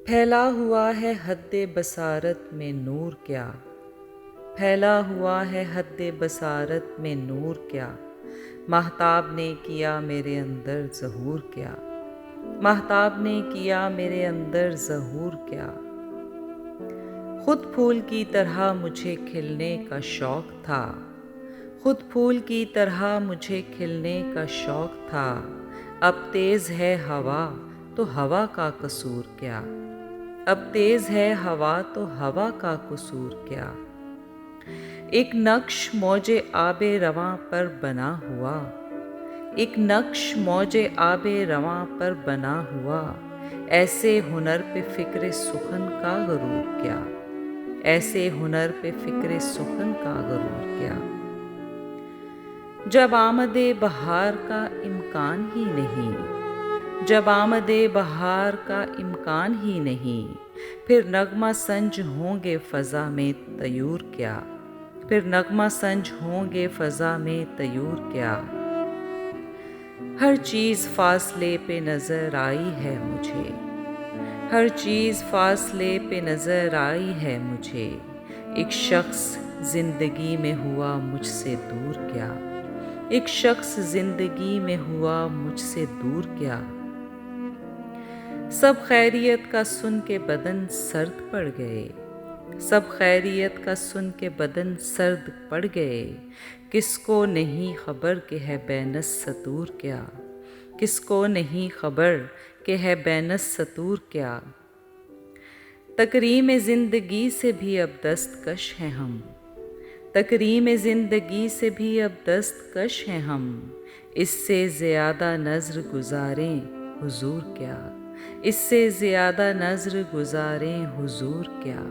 پھیلا ہوا ہے حد بصارت میں نور کیا، پھیلا ہوا ہے حد بصارت میں نور کیا، ماہتاب نے کیا میرے اندر ظہور کیا، ماہتاب نے کیا میرے اندر ظہور کیا۔ خود پھول کی طرح مجھے کھلنے کا شوق تھا، خود پھول کی طرح مجھے کھلنے کا شوق تھا، اب تیز ہے ہوا تو ہوا کا قصور کیا، اب تیز ہے ہوا تو ہوا کا قصور کیا۔ ایک نقش موج آب رواں پر بنا ہوا، ایک نقش موج آب رواں پر بنا ہوا، ایسے ہنر پہ فکر سخن کا غرور کیا، ایسے ہنر پہ فکر سخن کا غرور کیا۔ جب آمد بہار کا امکان ہی نہیں، جب آمد بہار کا امکان ہی نہیں، پھر نغمہ سنج ہوں گے فضا میں طیور کیا، پھر نغمہ سنج ہوں گے فضا میں طیور کیا۔ ہر چیز فاصلے پہ نظر آئی ہے مجھے، ہر چیز فاصلے پہ نظر آئی ہے مجھے، ایک شخص زندگی میں ہوا مجھ سے دور کیا، ایک شخص زندگی میں ہوا مجھ سے دور کیا۔ سب خیریت کا سن کے بدن سرد پڑ گئے، سب خیریت کا سن کے بدن سرد پڑ گئے، کس کو نہیں خبر کہ ہے بے نص سطور کیا، کس کو نہیں خبر کہ ہے بے نص سطور کیا۔ تکریم زندگی سے بھی اب دستکش ہیں ہم، تکریم زندگی سے بھی اب دستکش ہیں ہم، اس سے زیادہ نذر گزاریں حضور کیا، اس سے زیادہ نذر گزاریں حضور کیا۔